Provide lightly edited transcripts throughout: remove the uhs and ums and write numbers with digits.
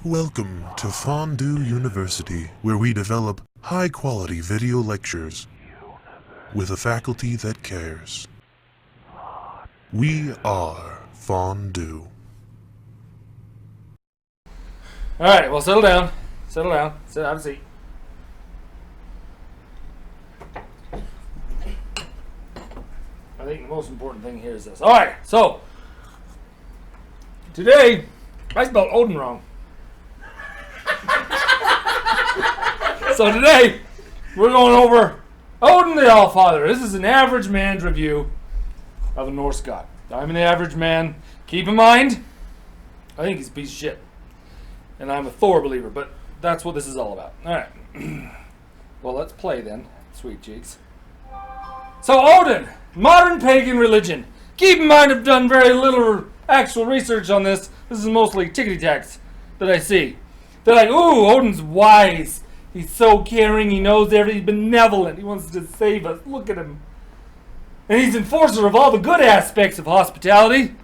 Welcome to Fondue University, where we develop high-quality video lectures with a faculty that cares. We are Fondue. Alright, well, settle down. Settle down. Have a seat. I think the most important thing here is this. Alright, so today I spelled Odin wrong. So today we're going over Odin the Allfather. This is an average man's review of a Norse god. I'm an average man. Keep in mind, I think he's a piece of shit. And I'm a Thor believer, but that's what this is all about. Alright. Well, let's play then. Sweet cheeks. So Odin, modern pagan religion. Keep in mind I've done very little actual research on this. This is mostly tickety-tacks that I see. They're like, ooh, Odin's wise. He's so caring, he knows everything, he's benevolent, he wants to save us. Look at him. And he's enforcer of all the good aspects of hospitality.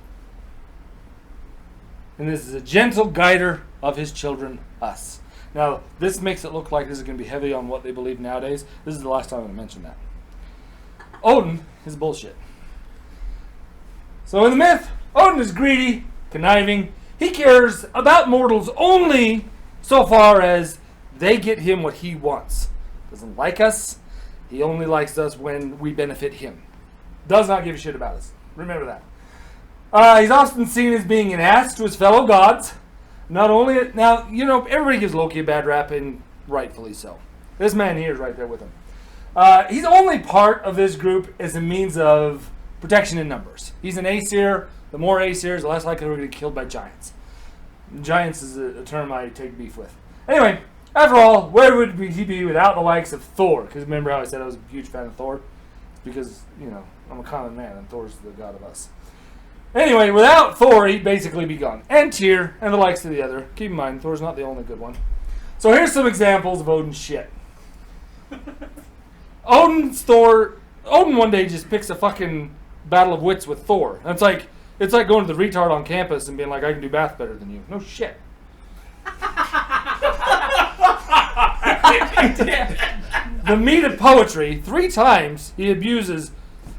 And this is a gentle guider of his children, us. Now, this makes it look like this is going to be heavy on what they believe nowadays. This is the last time I'm going to mention that. Odin is bullshit. So in the myth, Odin is greedy, conniving. He cares about mortals only so far as they get him what he wants. Doesn't like us. He only likes us when we benefit him. Does not give a shit about us. Remember that. He's often seen as being an ass to his fellow gods. Not only... Now, you know, everybody gives Loki a bad rap, and rightfully so. This man here is right there with him. He's only part of this group as a means of protection in numbers. He's an Aesir. The more Aesirs, the less likely we're going to get killed by giants. Giants is a term I take beef with. Anyway, after all, where would he be without the likes of Thor? Because remember how I said I was a huge fan of Thor? It's because, you know, I'm a common man and Thor's the god of us. Anyway, without Thor, he'd basically be gone. And Tyr, and the likes of the other. Keep in mind, Thor's not the only good one. So here's some examples of Odin's shit. Odin one day just picks a fucking battle of wits with Thor. And it's like going to the retard on campus and being like, I can do math better than you. No shit. The meat of poetry, 3 times he abuses.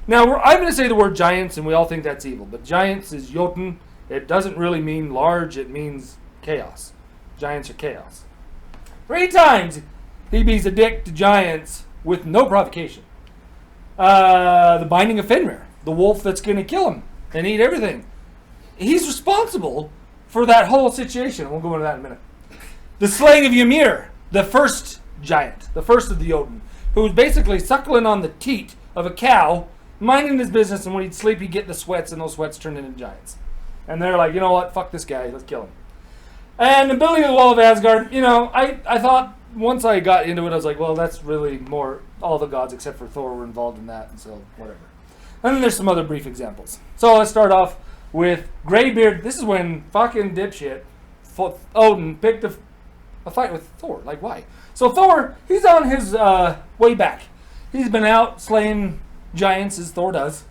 Now, I'm going to say the word giants, and we all think that's evil. But giants is Jotun. It doesn't really mean large. It means chaos. Giants are chaos. 3 times he beats a dick to giants with no provocation. The binding of Fenrir, the wolf that's going to kill him and eat everything. He's responsible for that whole situation. We'll go into that in a minute. The slaying of Ymir, the first giant, the first of the Jotun, who was basically suckling on the teat of a cow, minding his business, and when he'd sleep, he'd get the sweats, and those sweats turned into giants. And they're like, you know what, fuck this guy, let's kill him. And the building of the Wall of Asgard, you know, I thought, once I got into it, I was like, well, that's really more, all the gods except for Thor were involved in that, and so, whatever. And then there's some other brief examples. So let's start off with Greybeard. This is when fucking dipshit Odin picked a fight with Thor. Like, why? So Thor, he's on his way back. He's been out slaying giants, as Thor does.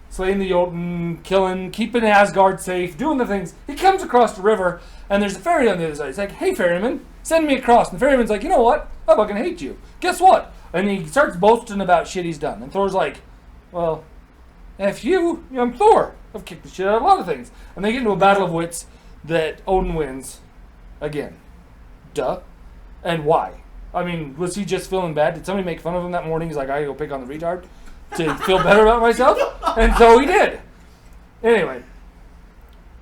Slaying the Jotun, killing, keeping Asgard safe, doing the things. He comes across the river, and there's a ferry on the other side. He's like, hey, ferryman, send me across. And the ferryman's like, you know what? I fucking hate you. Guess what? And he starts boasting about shit he's done. And Thor's like, well, F you, I'm Thor. I've kicked the shit out of a lot of things. And they get into a battle of wits that Odin wins again. Duh. And why? I mean, was he just feeling bad? Did somebody make fun of him that morning? He's like, I gotta go pick on the retard to feel better about myself? And so he did. Anyway,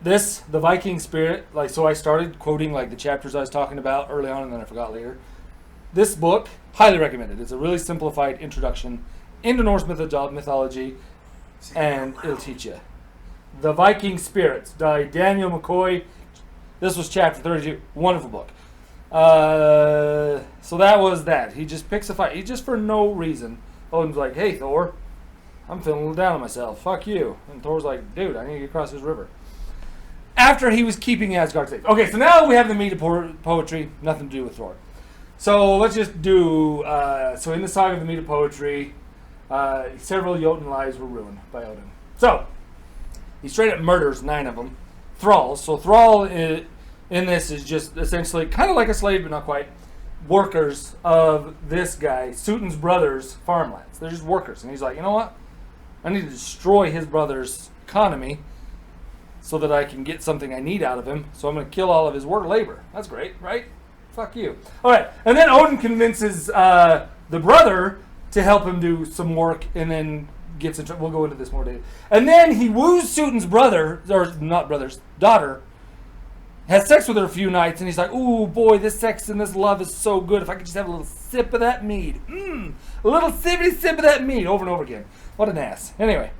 the Viking spirit, like, so I started quoting like the chapters I was talking about early on and then I forgot later. This book, highly recommended. It's a really simplified introduction into Norse mythology, and it'll teach you. The Viking Spirits by Daniel McCoy. This was chapter 32. Wonderful book. So that was that. He just picks a fight. He just for no reason. Odin's like, hey, Thor, I'm feeling a little down on myself. Fuck you. And Thor's like, dude, I need to get across this river. After he was keeping Asgard safe. Okay, so now we have the meat of poetry. Nothing to do with Thor. So let's just do, so in the saga of the meat of poetry, several Jotun lives were ruined by Odin. So, he straight up murders 9 of them. Thralls. So Thrall in this is just essentially kind of like a slave, but not quite, workers of this guy, Sutin's brother's farmlands. They're just workers. And he's like, you know what? I need to destroy his brother's economy so that I can get something I need out of him. So I'm going to kill all of his work labor. That's great, right? Fuck you. All right. And then Odin convinces the brother to help him do some work, and then gets in trouble. We'll go into this more later. And then he woos Sutin's brother, or not brother's daughter, has sex with her a few nights, and he's like, ooh, boy, this sex and this love is so good. If I could just have a little sip of that mead. A little sippity sip of that mead over and over again. What an ass. Anyway.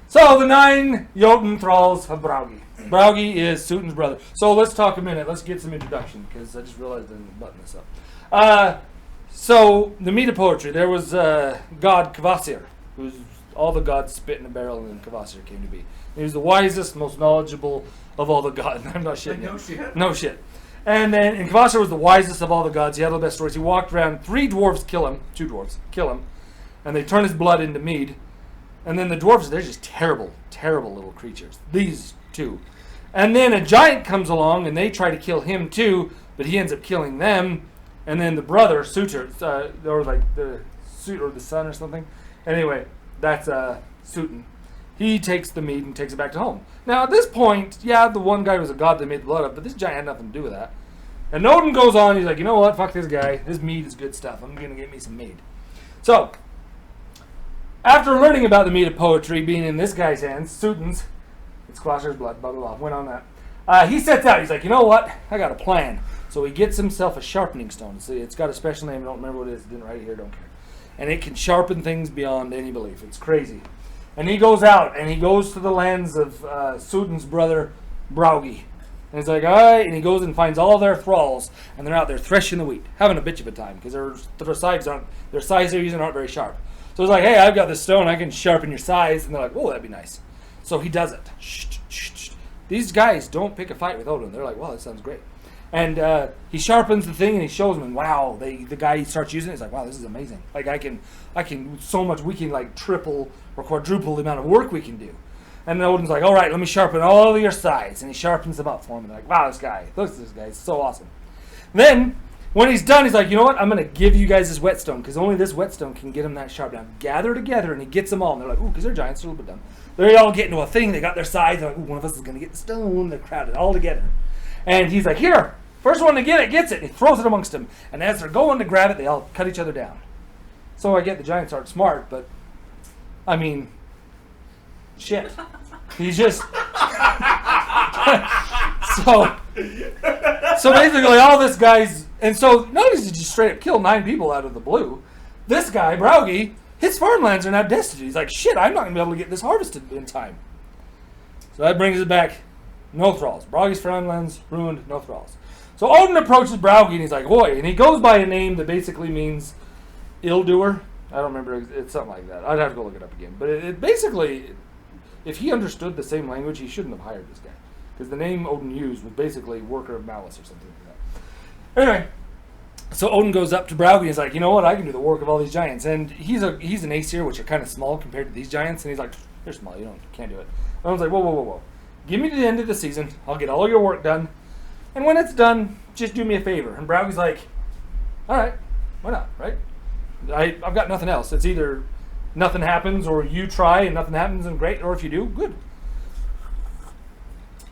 So, the 9 Yoden thralls of Braugi. Braugi is Sutin's brother. So, let's talk a minute. Let's get some introduction, because I just realized I didn't button this up. So, the meat of poetry. There was god Kvasir, who's all the gods spit in a barrel, and then Kvasir came to be. He was the wisest, most knowledgeable of all the gods. I'm not shitting. No shit. No shit. And Kvasir was the wisest of all the gods. He had all the best stories. He walked around. 3 dwarves kill him. 2 dwarves kill him. And they turn his blood into mead. And then the dwarves, they're just terrible, terrible little creatures. These 2. And then a giant comes along, and they try to kill him too, but he ends up killing them. And then the brother, Sutur, or like the suit or the son or something. Anyway, that's Sutin. He takes the meat and takes it back to home. Now, at this point, yeah, the one guy was a god that made the blood up, but this giant had nothing to do with that. And Odin goes on, he's like, you know what, fuck this guy. This mead is good stuff. I'm going to get me some mead. So, after learning about the meat of poetry being in this guy's hands, Sutin's, it's Kvasir's blood, blah, blah, blah, went on that. He sets out, he's like, you know what, I got a plan. So he gets himself a sharpening stone. See, it's got a special name, I don't remember what it is, didn't write it here, don't care. And it can sharpen things beyond any belief. It's crazy. And he goes out, and he goes to the lands of Sutin's brother, Braugi. And he's like, all right, and he goes and finds all their thralls, and they're out there threshing the wheat, having a bitch of a time, because their scythes they're using aren't very sharp. So he's like, hey, I've got this stone, I can sharpen your scythes. And they're like, oh, that'd be nice. So he does it. These guys don't pick a fight with Odin. They're like, well, that sounds great. And he sharpens the thing, and he shows them, and wow, the guy starts using it. He's like, wow, this is amazing. Like, I can so much, we can like triple or quadruple the amount of work we can do. And then Odin's like, all right, let me sharpen all of your scythes. And he sharpens them up for him. And they're like, wow, look at this guy, he's so awesome. Then, when he's done, he's like, you know what, I'm going to give you guys this whetstone, because only this whetstone can get him that sharp down. Gather together, and he gets them all. And they're like, ooh, because they're giants, they're a little bit dumb. They all get into a thing, they got their scythes. They're like, ooh, one of us is going to get the stone. They're crowded all together. And he's like, here, first one to get it gets it. And he throws it amongst them. And as they're going to grab it, they all cut each other down. So I get the giants aren't smart, but, I mean, shit. He's just... So basically all this guy's... And so not only does he just straight up kill 9 people out of the blue, this guy, Braugi, his farmlands are now destitute. He's like, shit, I'm not going to be able to get this harvested in time. So that brings it back. No thralls. Braugi's farmlands ruined, no thralls. So Odin approaches Braugi and he's like, boy, and he goes by a name that basically means ill-doer. I don't remember, it's something like that. I'd have to go look it up again. But it basically, if he understood the same language, he shouldn't have hired this guy. Because the name Odin used was basically worker of malice or something like that. Anyway, so Odin goes up to Braugi and he's like, you know what, I can do the work of all these giants. And he's an Aesir, which are kind of small compared to these giants. And he's like, they're small, can't do it. Odin's like, whoa. Give me to the end of the season. I'll get all your work done. And when it's done, just do me a favor. And Braugi's like, all right, why not, right? I've got nothing else. It's either nothing happens or you try and nothing happens and great, or if you do, good.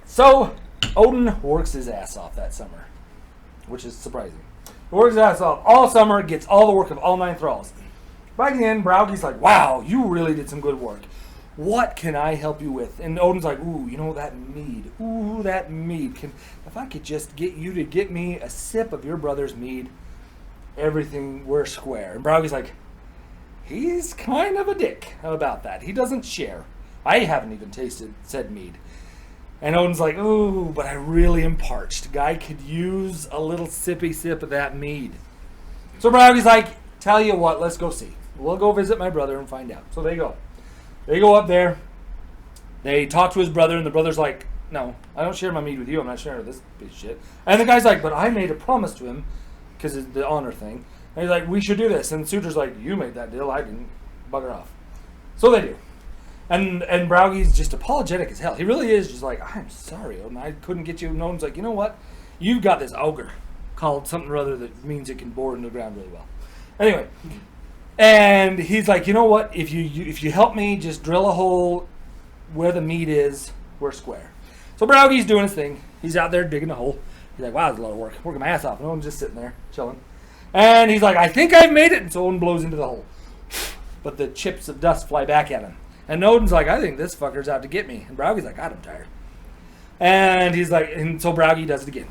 So Odin works his ass off that summer, which is surprising. He works his ass off all summer, gets all the work of all 9 thralls. By the end, Braugi's like, wow, you really did some good work. What can I help you with? And Odin's like, ooh, you know that mead. Ooh, that mead. If I could just get you to get me a sip of your brother's mead, everything, we're square. And Braugi's like, he's kind of a dick about that. He doesn't share. I haven't even tasted said mead. And Odin's like, ooh, but I really am parched. Guy could use a little sippy sip of that mead. So Braugi's like, tell you what, let's go see. We'll go visit my brother and find out. So they go. They go up there. They talk to his brother, and the brother's like, no, I don't share my mead with you. I'm not sharing with this piece of shit. And the guy's like, but I made a promise to him, because it's the honor thing. And he's like, we should do this. And Sutur's like, you made that deal. I didn't. Bugger off. So they do. And Braugi's just apologetic as hell. He really is just like, I'm sorry, Odin. I couldn't get you. And Odin's like, you know what? you've got this ogre called something or other that means it can bore into the ground really well. Anyway, and he's like, you know what? If you help me just drill a hole where the meat is, we're square. So Braugie's doing his thing. He's out there digging a hole. He's like, wow, that's a lot of work. Working my ass off. And Odin's just sitting there, chilling. And he's like, I think I've made it. And so Odin blows into the hole. But the chips of dust fly back at him. And Odin's like, I think this fucker's out to get me. And Braugie's like, God, I'm tired. And he's like, and so Braugie does it again.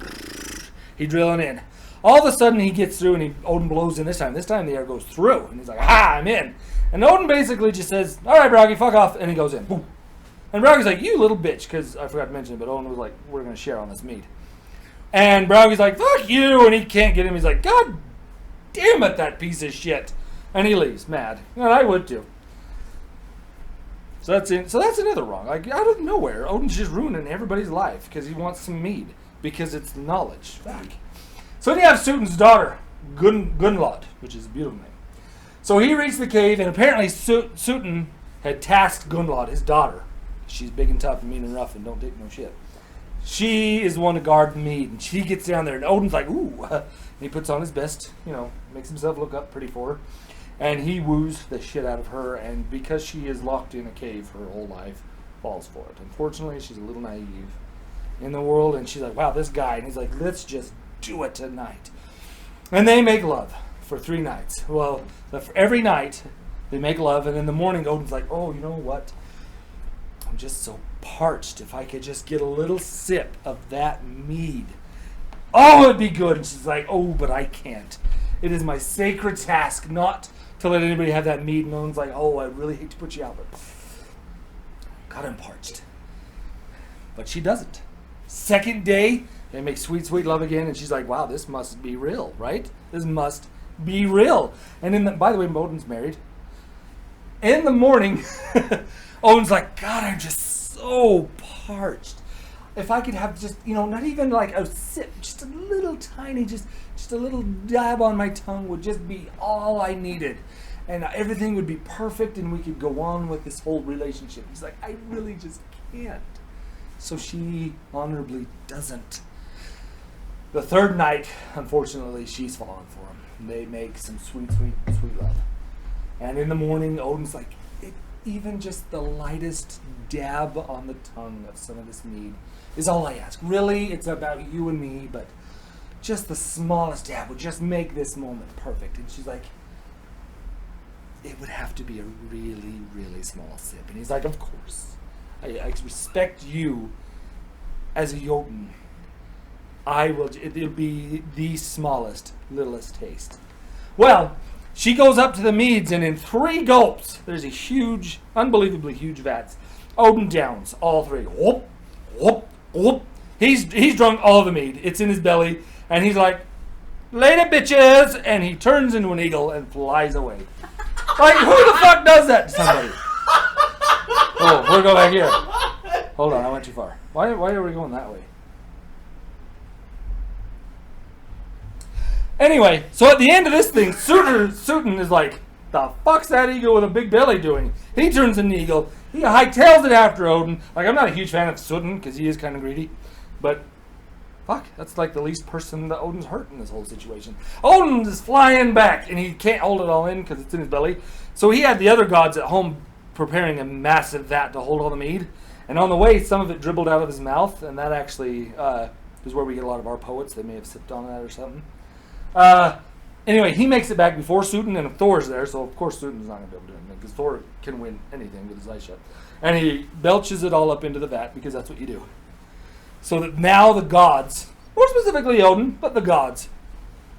He's drilling in. All of a sudden he gets through and Odin blows in this time. This time the air goes through. And he's like, aha, I'm in. And Odin basically just says, all right, Braugie, fuck off. And he goes in. Boom. And Braugie's like, you little bitch. Because I forgot to mention it, but Odin was like, we're going to share on this meat. And Braugie's like, fuck you. And he can't get him. He's like, God damn it, that piece of shit. And he leaves, mad. And I would too. So that's another wrong. Like, out of nowhere, Odin's just ruining everybody's life because he wants some mead. Because it's knowledge. Fuck. So then you have Sutun's daughter, Gundlaud, which is a beautiful name. So he reached the cave, and apparently Sutun had tasked Gundlaud, his daughter. She's big and tough and mean and rough and don't take no shit. She is the one to guard the mead, and she gets down there, and Odin's like, ooh. And he puts on his best, makes himself look up pretty for her. And he woos the shit out of her, and because she is locked in a cave her whole life, falls for it. Unfortunately, she's a little naive in the world, and she's like, wow, this guy. And he's like, let's just do it tonight. And they make love for 3 nights. Well, every night they make love, and in the morning Odin's like, oh, you know what? I'm just so parched. If I could just get a little sip of that mead. Oh, it'd be good. And she's like, oh, but I can't. It is my sacred task not to let anybody have that mead. And Odin's like, oh, I really hate to put you out, but God, I'm parched. But she doesn't. Second day, they make sweet, sweet love again, and she's like, wow, this must be real, right? This must be real. And by the way, Odin's married. In the morning, Odin's like, God, I'm just so parched. If I could have just, not even like a sip, just a little tiny, just a little dab on my tongue would just be all I needed. And everything would be perfect, and we could go on with this whole relationship. He's like, I really just can't. So she honorably doesn't. The third night, unfortunately, she's fallen for him. They make some sweet, sweet, sweet love. And in the morning, Odin's like, even just the lightest dab on the tongue of some of this mead is all I ask. Really, it's about you and me, but just the smallest dab would just make this moment perfect. And she's like, it would have to be a really, really small sip. And he's like, of course. I respect you as a Jotun. It'll be the smallest, littlest taste. Well, she goes up to the meads, and in 3 gulps, there's a huge, unbelievably huge vats. Odin downs all 3. Whoop, whoop, whoop. He's drunk all the mead. It's in his belly, and he's like, later, bitches! And he turns into an eagle and flies away. Like, who the fuck does that to somebody? Oh, we'll go back here. Hold on, I went too far. Why are we going that way? Anyway, so at the end of this thing, Sutun is like, the fuck's that eagle with a big belly doing? He turns into an eagle. He hightails it after Odin. Like, I'm not a huge fan of Sutun, because he is kind of greedy. But, fuck, that's like the least person that Odin's hurt in this whole situation. Odin is flying back, and he can't hold it all in, because it's in his belly. So he had the other gods at home preparing a massive vat to hold all the mead. And on the way, some of it dribbled out of his mouth, and that actually is where we get a lot of our poets. They may have sipped on that or something. Anyway, he makes it back before Sutun, and Thor's there, so of course Sutun's not going to be able to do anything, because Thor can win anything with his eyes shut. And he belches it all up into the vat, because that's what you do. So that now the gods, more specifically Odin, but the gods,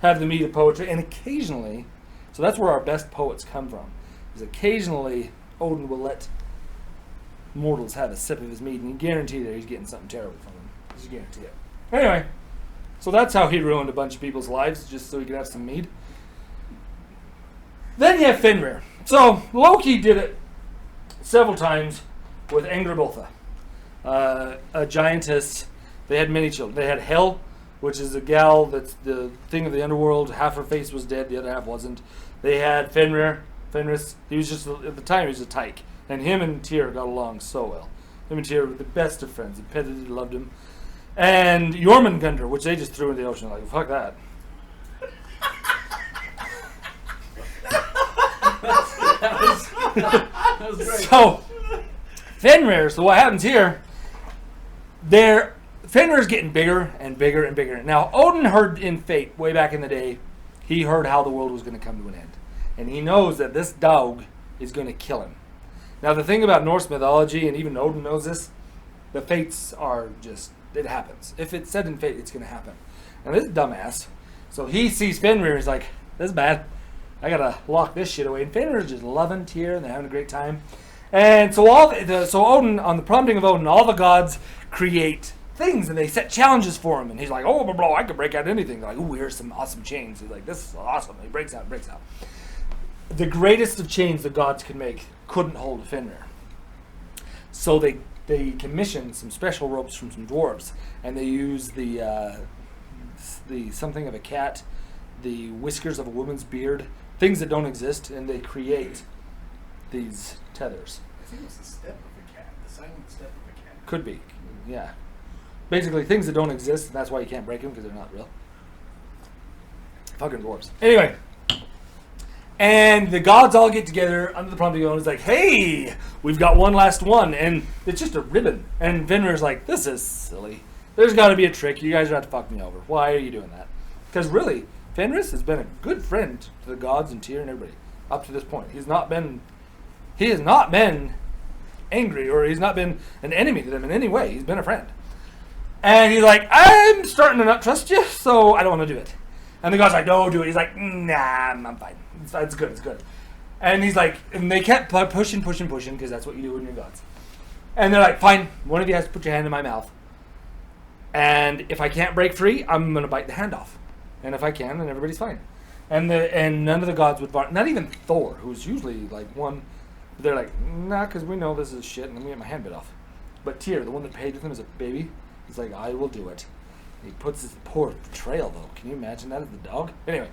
have the mead of poetry, and occasionally, so that's where our best poets come from, is occasionally Odin will let mortals have a sip of his mead, and you guarantee that he's getting something terrible from them. Just guarantee it. Anyway, so that's how he ruined a bunch of people's lives, just so he could have some mead. Then you have Fenrir. So Loki did it several times with Angrboda, a giantess. They had many children. They had Hel, which is a gal that's the thing of the underworld. Half her face was dead, the other half wasn't. They had Fenrir. He was just, at the time, he was a tyke. And him and Tyr got along so well. Him and Tyr were the best of friends. He petted him, loved him. and Jormungandr, which they just threw into the ocean. Like, fuck that. That was great. So, Fenrir, so what happens here, Fenrir's getting bigger and bigger and bigger. Now, Odin heard in Fate, way back in the day, he heard how the world was going to come to an end. And he knows that this dog is going to kill him. Now, the thing about Norse mythology, and even Odin knows this, the fates are just, it happens. If it's said in Fate, it's going to happen. And this dumbass, so he sees Fenrir, he's like, this is bad. I got to lock this shit away. And Fenrir's just loving Tyr, and they're having a great time. And so so Odin, on the prompting of Odin, all the gods create things, and they set challenges for him. And he's like, oh, blah, blah, I could break out anything. They're like, ooh, here's some awesome chains. He's like, this is awesome. He breaks out. The greatest of chains the gods could make couldn't hold Fenrir. So they commissioned some special ropes from some dwarves, and they use the something of a cat, the whiskers of a woman's beard, things that don't exist, and they create these tethers. I think it was the step of a cat, the silent step of a cat. Could be, yeah. Basically, things that don't exist, and that's why you can't break them, because they're not real. Fucking dwarves. Anyway, and the gods all get together under the prompting of Odin. It's like, hey, we've got one last one, and it's just a ribbon. And Fenrir's like, this is silly. There's got to be a trick. You guys are about to fuck me over. Why are you doing that? Because really, Fenrir has been a good friend to the gods and Tyr and everybody up to this point. He has not been angry, or he's not been an enemy to them in any way. He's been a friend. And he's like, I'm starting to not trust you, so I don't want to do it. And the god's like, no, do it. He's like, nah, I'm fine. It's good. And he's like, and they kept pushing, because that's what you do when you're gods. And they're like, fine, one of you has to put your hand in my mouth. And if I can't break free, I'm going to bite the hand off. And if I can, then everybody's fine. And none of the gods would, not even Thor, who's usually like one, they're like, nah, because we know this is shit, and I'm going to get my hand bit off. But Tyr, the one that paid with him as a baby, he's like, I will do it. He puts his poor betrayal, though. Can you imagine that as the dog? Anyway,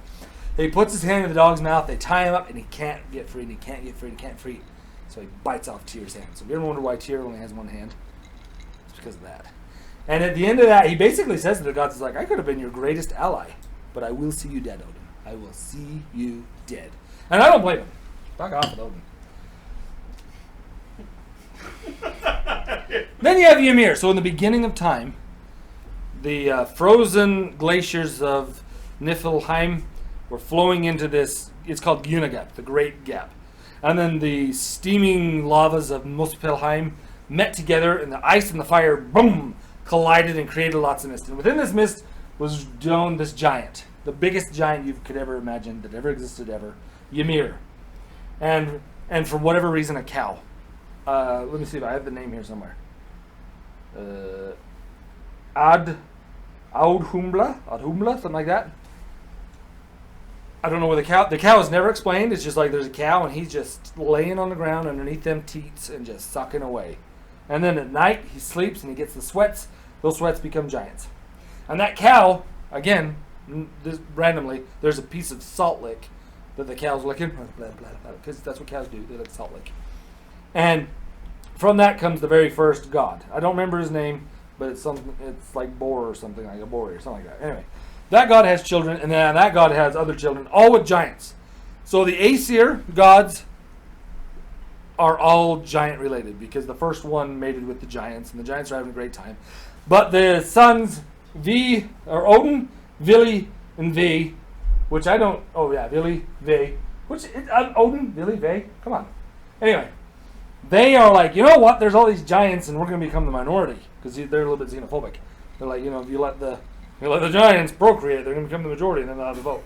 he puts his hand in the dog's mouth, they tie him up, and he can't get free, and he can't get free, and he can't free. So he bites off Tyr's hand. So if you ever wonder why Tyr only has one hand, it's because of that. And at the end of that, he basically says to the gods, he's like, I could have been your greatest ally, but I will see you dead, Odin. I will see you dead. And I don't blame him. Fuck off with Odin. Then you have Ymir. So in the beginning of time, the frozen glaciers of Niflheim were flowing into this, it's called Unigap, the Great Gap. And then the steaming lavas of Muspelheim met together, and the ice and the fire, boom, collided and created lots of mist. And within this mist was shown this giant, the biggest giant you could ever imagine that ever existed ever, Ymir. And for whatever reason, a cow. Let me see if I have the name here somewhere. Audhumbla, something like that. I don't know where the cow is never explained. It's just like there's a cow and he's just laying on the ground underneath them teats and just sucking away. And then at night he sleeps and he gets the sweats. Those sweats become giants. And that cow, again, randomly, there's a piece of salt lick that the cow's licking, because that's what cows do. They lick salt lick. And from that comes the very first god. I don't remember his name, but it's something. It's like Bor or something, like a Bor or something like that. Anyway, that god has children, and then that god has other children, all with giants. So the Aesir gods are all giant related, because the first one mated with the giants, and the giants are having a great time. But the sons Odin, Vili, and Ve, which I don't. Oh yeah, Vili, Ve. Which Odin, Vili, Ve. Come on. Anyway, they are like, you know what? There's all these giants, and we're going to become the minority, because they're a little bit xenophobic. They're like, if you let the giants procreate, they're going to become the majority, and then they'll have to vote.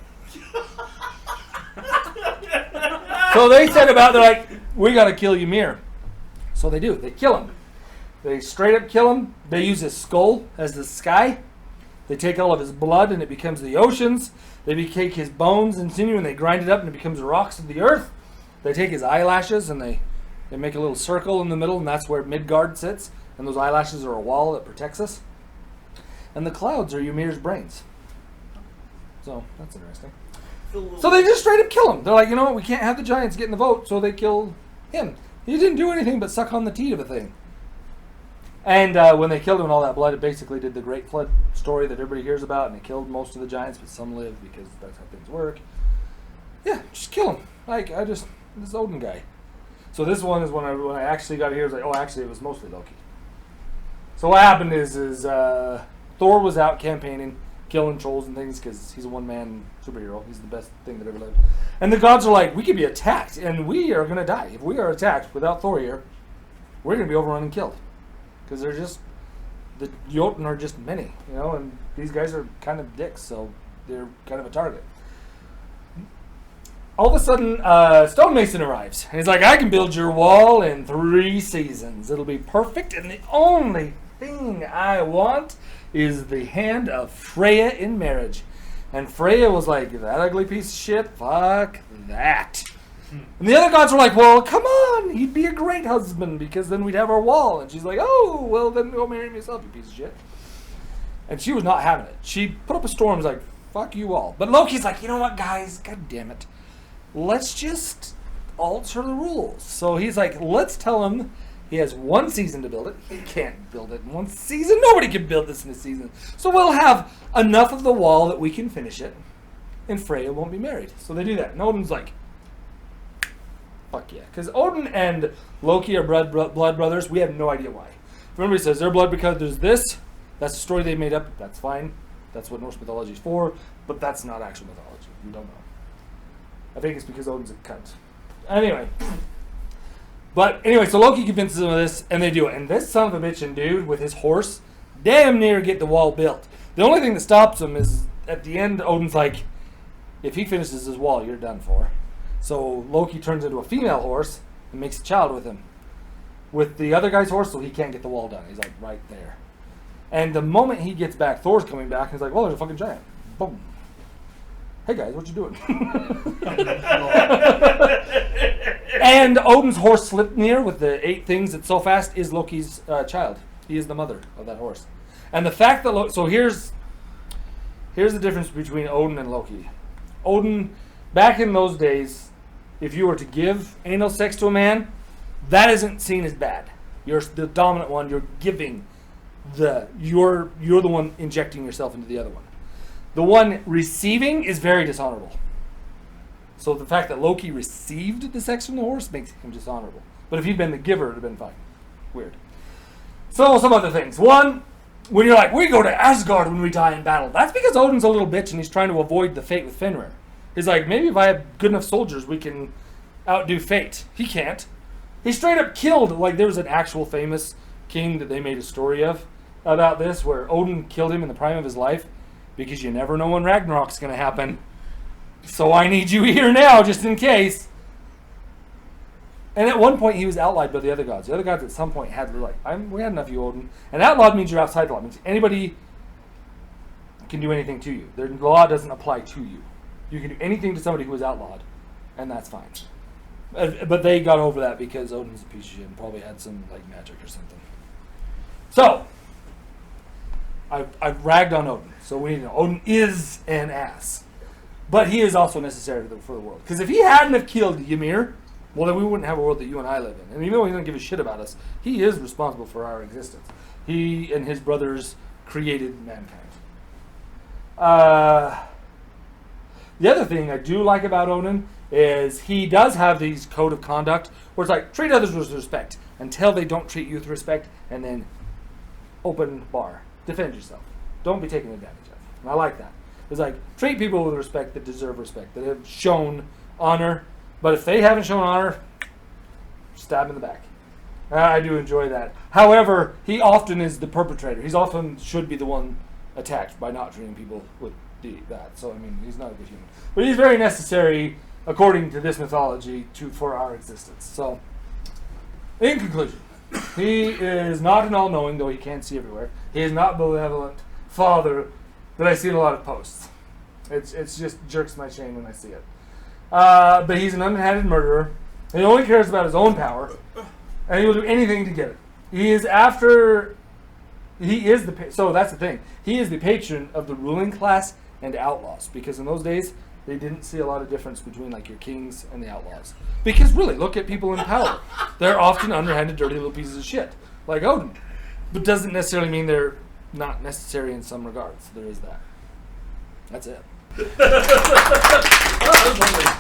So they said they're like, we got to kill Ymir. So they do. They kill him. They straight up kill him. They use his skull as the sky. They take all of his blood, and it becomes the oceans. They take his bones and sinew, and they grind it up, and it becomes the rocks of the earth. They take his eyelashes, and they make a little circle in the middle, and that's where Midgard sits. And those eyelashes are a wall that protects us. And the clouds are Ymir's brains. So that's interesting. So they just straight up kill him. They're like, you know what? We can't have the giants getting the vote, so they kill him. He didn't do anything but suck on the teat of a thing. And when they killed him and all that blood, it basically did the Great Flood story that everybody hears about, and they killed most of the giants, but some lived because that's how things work. Yeah, just kill him. Like, this Odin guy. So this one is when I actually got here, I was like, oh, actually, it was mostly Loki. So what happened is Thor was out campaigning, killing trolls and things, because he's a one-man superhero. He's the best thing that ever lived. And the gods are like, we could be attacked, and we are going to die. If we are attacked without Thor here, we're going to be overrun and killed. Because they're just, the Jotun are just many, and these guys are kind of dicks, so they're kind of a target. All of a sudden, Stonemason arrives. And he's like, I can build your wall in 3 seasons. It'll be perfect, and the only thing I want is the hand of Freya in marriage. And Freya was like, that ugly piece of shit, fuck that. And the other gods were like, well, come on, he'd be a great husband, because then we'd have our wall. And she's like, oh, well, then go marry him yourself, you piece of shit. And she was not having it. She put up a storm, was like, fuck you all. But Loki's like, you know what, guys, god damn it. Let's just alter the rules. So he's like, let's tell him he has 1 season to build it. He can't build it in 1 season. Nobody can build this in a season. So we'll have enough of the wall that we can finish it, and Freya won't be married. So they do that. And Odin's like, fuck yeah. Because Odin and Loki are blood brothers. We have no idea why. If everybody says they're blood because there's this, that's the story they made up. That's fine. That's what Norse mythology is for. But that's not actual mythology. We don't know. I think it's because Odin's a cunt. Anyway. But anyway, so Loki convinces them of this, and they do it. And this son of a bitch and dude with his horse damn near get the wall built. The only thing that stops him is at the end, Odin's like, if he finishes his wall, you're done for. So Loki turns into a female horse and makes a child with him. With the other guy's horse, so he can't get the wall done. He's like right there. And the moment he gets back, Thor's coming back, and he's like, well, there's a fucking giant. Boom. Hey guys, what you doing? And Odin's horse Sleipnir with the 8 things that's so fast is Loki's child. He is the mother of that horse. And the fact that so here's the difference between Odin and Loki. Odin, back in those days, if you were to give anal sex to a man, that isn't seen as bad. You're the dominant one. You're giving you're the one injecting yourself into the other one. The one receiving is very dishonorable. So the fact that Loki received the sex from the horse makes him dishonorable. But if he'd been the giver, it would have been fine. Weird. So some other things. One, when you're like, we go to Asgard when we die in battle. That's because Odin's a little bitch and he's trying to avoid the fate with Fenrir. He's like, maybe if I have good enough soldiers, we can outdo fate. He can't. He straight up killed, like there was an actual famous king that they made a story of about this, where Odin killed him in the prime of his life, because you never know when Ragnarok's going to happen. So I need you here now, just in case. And at one point, he was outlawed by the other gods. The other gods at some point had like, we had enough of you, Odin. And outlawed means you're outside the law. It means anybody can do anything to you. Their law doesn't apply to you. You can do anything to somebody who is outlawed, and that's fine. But they got over that because Odin's a piece of shit and probably had some like magic or something. So, I've ragged on Odin. So we need to know, Odin is an ass. But he is also necessary for the world. Because if he hadn't have killed Ymir, well, then we wouldn't have a world that you and I live in. And even though he doesn't give a shit about us, he is responsible for our existence. He and his brothers created mankind. The other thing I do like about Odin is he does have these code of conduct where it's like, treat others with respect until they don't treat you with respect, and then open bar. Defend yourself. Don't be taken advantage of. And I like that. It's like, treat people with respect that deserve respect, that have shown honor. But if they haven't shown honor, stab in the back. I do enjoy that. However, he often is the perpetrator. He's often should be the one attacked by not treating people with that. So, I mean, he's not a good human. But he's very necessary, according to this mythology, for our existence. So, in conclusion, he is not an all-knowing, though he can't see everywhere. He is not benevolent father that I see in a lot of posts. It's just jerks my chain when I see it. But he's an unhanded murderer. He only cares about his own power, and he will do anything to get it. So that's the thing. He is the patron of the ruling class and outlaws, because in those days they didn't see a lot of difference between like your kings and the outlaws. Because really, look at people in power. They're often underhanded, dirty little pieces of shit, like Odin. but doesn't necessarily mean they're not necessary in some regards. There is that. That's it. Oh, that was lovely.